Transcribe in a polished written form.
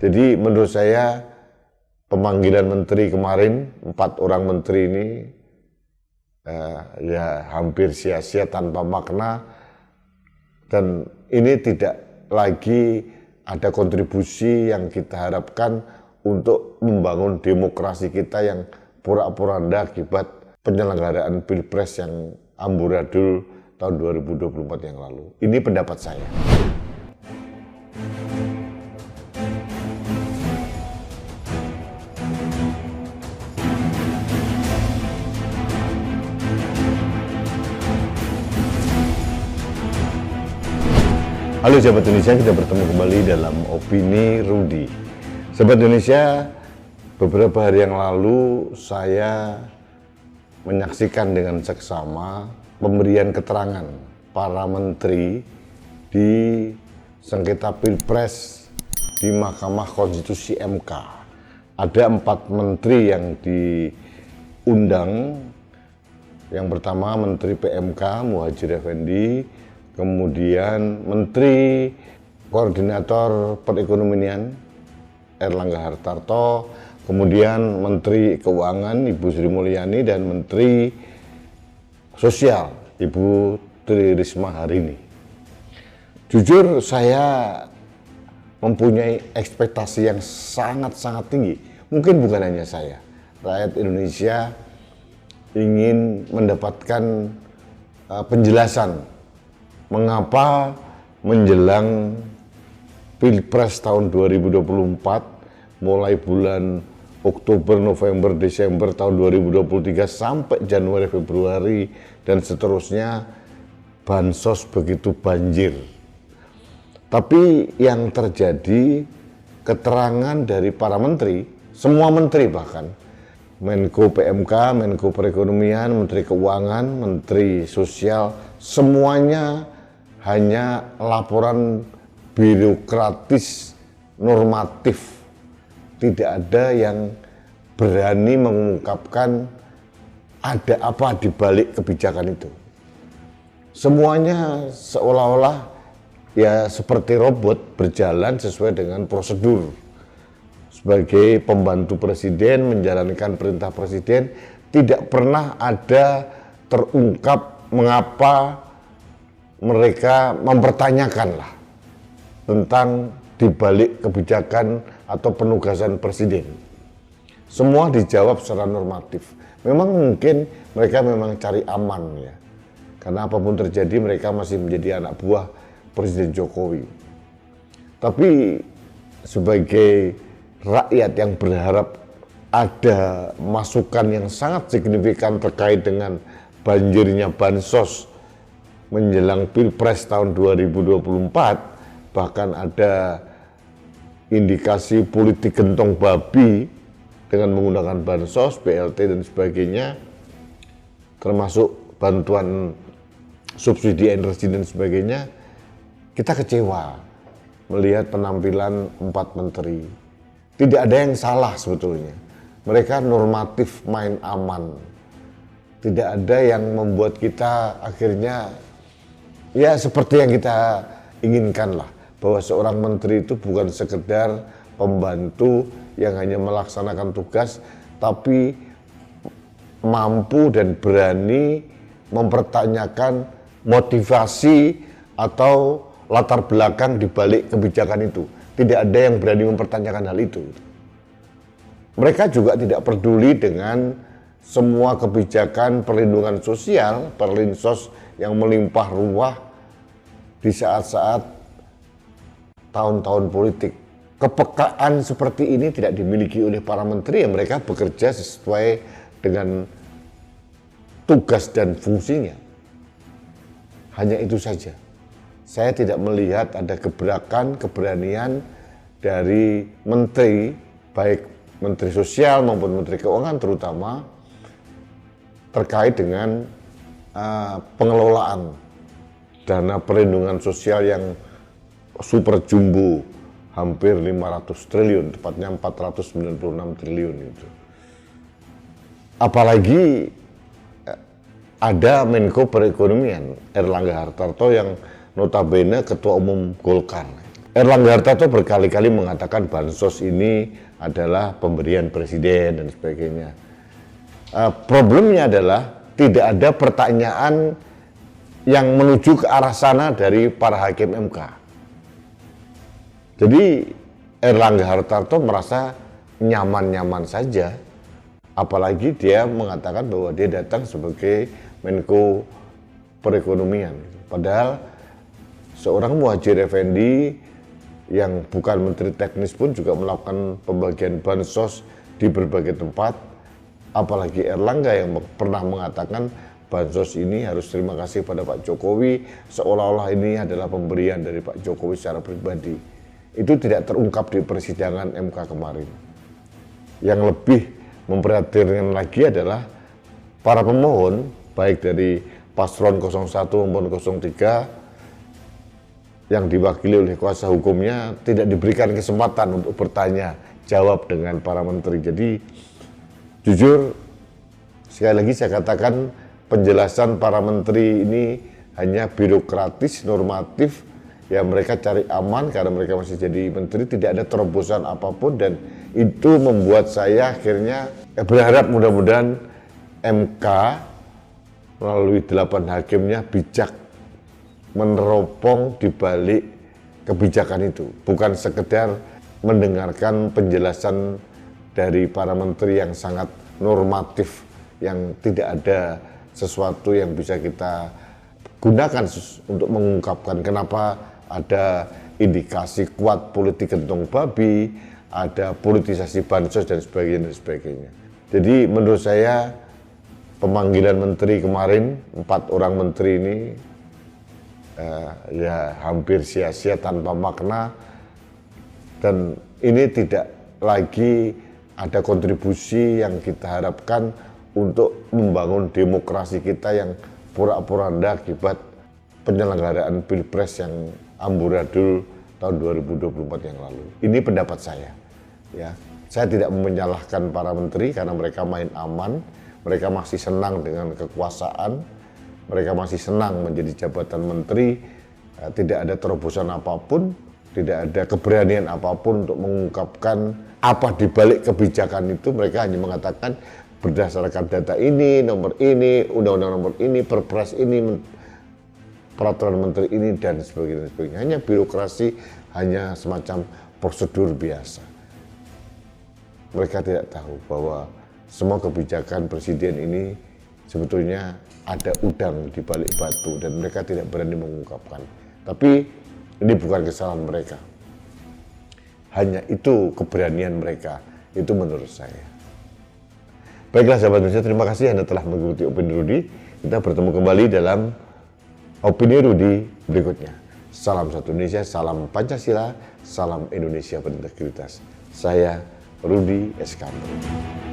Jadi menurut saya pemanggilan menteri kemarin, 4 orang menteri ini ya hampir sia-sia tanpa makna, dan ini tidak lagi ada kontribusi yang kita harapkan untuk membangun demokrasi kita yang porak-poranda akibat penyelenggaraan Pilpres yang amburadul tahun 2024 yang lalu. Ini pendapat saya. Halo sahabat Indonesia, kita bertemu kembali dalam Opini Rudy. Sahabat Indonesia, beberapa hari yang lalu saya menyaksikan dengan seksama pemberian keterangan para menteri di sengketa Pilpres di Mahkamah Konstitusi MK. Ada 4 menteri yang diundang. Yang pertama Menteri PMK Muhadjir Effendi, kemudian Menteri Koordinator Perekonomian Erlangga Hartarto, kemudian Menteri Keuangan Ibu Sri Mulyani, dan Menteri Sosial Ibu Tri Risma hari ini. Jujur saya mempunyai ekspektasi yang sangat-sangat tinggi. Mungkin bukan hanya saya, rakyat Indonesia ingin mendapatkan penjelasan mengapa menjelang Pilpres tahun 2024, mulai bulan Oktober, November, Desember tahun 2023 sampai Januari, Februari, dan seterusnya, bansos begitu banjir. Tapi yang terjadi, keterangan dari para menteri, semua menteri bahkan, Menko PMK, Menko Perekonomian, Menteri Keuangan, Menteri Sosial, semuanya hanya laporan birokratis normatif. Tidak ada yang berani mengungkapkan ada apa di balik kebijakan itu. Semuanya seolah-olah ya seperti robot berjalan sesuai dengan prosedur. Sebagai pembantu presiden menjalankan perintah presiden, tidak pernah ada terungkap mengapa mereka mempertanyakan tentang dibalik kebijakan atau penugasan presiden. Semua dijawab secara normatif. Memang mungkin mereka memang cari aman ya, karena apapun terjadi mereka masih menjadi anak buah Presiden Jokowi. Tapi sebagai rakyat yang berharap ada masukan yang sangat signifikan terkait dengan banjirnya bansos menjelang Pilpres tahun 2024, bahkan ada indikasi politik gentong babi dengan menggunakan bansos, BLT dan sebagainya, termasuk bantuan subsidi energi dan sebagainya. Kita kecewa melihat penampilan 4 menteri. Tidak ada yang salah sebetulnya. Mereka normatif, main aman. Tidak ada yang membuat kita akhirnya ya seperti yang kita inginkan bahwa seorang menteri itu bukan sekedar pembantu yang hanya melaksanakan tugas, tapi mampu dan berani mempertanyakan motivasi atau latar belakang di balik kebijakan itu. Tidak ada yang berani mempertanyakan hal itu. Mereka juga tidak peduli dengan semua kebijakan perlindungan sosial, perlinsos yang melimpah ruah di saat-saat tahun-tahun politik. Kepekaan seperti ini tidak dimiliki oleh para menteri, yang mereka bekerja sesuai dengan tugas dan fungsinya. Hanya itu saja. Saya tidak melihat ada gebrakan, keberanian dari menteri, baik Menteri Sosial maupun Menteri Keuangan terutama, terkait dengan pengelolaan dana perlindungan sosial yang super jumbo, hampir 500 triliun, tepatnya 496 triliun itu. Apalagi ada Menko Perekonomian Erlangga Hartarto yang notabene Ketua Umum Golkar. Erlangga Hartarto berkali-kali mengatakan bansos ini adalah pemberian presiden dan sebagainya. Problemnya adalah tidak ada pertanyaan yang menuju ke arah sana dari para hakim MK. Jadi Erlangga Hartarto merasa nyaman-nyaman saja, apalagi dia mengatakan bahwa dia datang sebagai Menko Perekonomian. Padahal seorang Muhadjir Effendi yang bukan menteri teknis pun juga melakukan pembagian bansos di berbagai tempat, apalagi Erlangga yang pernah mengatakan bansos ini harus terima kasih pada Pak Jokowi, seolah-olah ini adalah pemberian dari Pak Jokowi secara pribadi. Itu tidak terungkap di persidangan MK kemarin. Yang lebih memprihatinkan lagi adalah para pemohon, baik dari paslon 01 maupun 03, yang diwakili oleh kuasa hukumnya tidak diberikan kesempatan untuk bertanya jawab dengan para menteri. Jadi jujur, sekali lagi saya katakan penjelasan para menteri ini hanya birokratis, normatif, ya mereka cari aman karena mereka masih jadi menteri, tidak ada terobosan apapun, dan itu membuat saya akhirnya berharap mudah-mudahan MK melalui 8 hakimnya bijak meneropong di balik kebijakan itu, bukan sekedar mendengarkan penjelasan dari para menteri yang sangat normatif, yang tidak ada sesuatu yang bisa kita gunakan untuk mengungkapkan kenapa ada indikasi kuat politik gentong babi, ada politisasi bansos dan sebagainya dan sebagainya. Jadi menurut saya pemanggilan menteri kemarin, 4 orang menteri ini ya hampir sia-sia, tanpa makna, dan ini tidak lagi ada kontribusi yang kita harapkan untuk membangun demokrasi kita yang porak-poranda akibat penyelenggaraan Pilpres yang amburadul tahun 2024 yang lalu. Ini pendapat saya. Ya, saya tidak menyalahkan para menteri karena mereka main aman, mereka masih senang dengan kekuasaan. Mereka masih senang menjadi jabatan menteri, tidak ada terobosan apapun, tidak ada keberanian apapun untuk mengungkapkan apa di balik kebijakan itu. Mereka hanya mengatakan berdasarkan data ini, nomor ini, undang-undang nomor ini, perpres ini, peraturan menteri ini, dan sebagainya. Hanya birokrasi, hanya semacam prosedur biasa. Mereka tidak tahu bahwa semua kebijakan presiden ini sebetulnya ada udang di balik batu dan mereka tidak berani mengungkapkan. Tapi ini bukan kesalahan mereka. Hanya itu keberanian mereka, itu menurut saya. Baiklah sahabat Indonesia, terima kasih Anda telah mengikuti Opini Rudy. Kita bertemu kembali dalam Opini Rudy berikutnya. Salam satu Indonesia, salam Pancasila, salam Indonesia berintegritas. Saya Rudy Eskandar.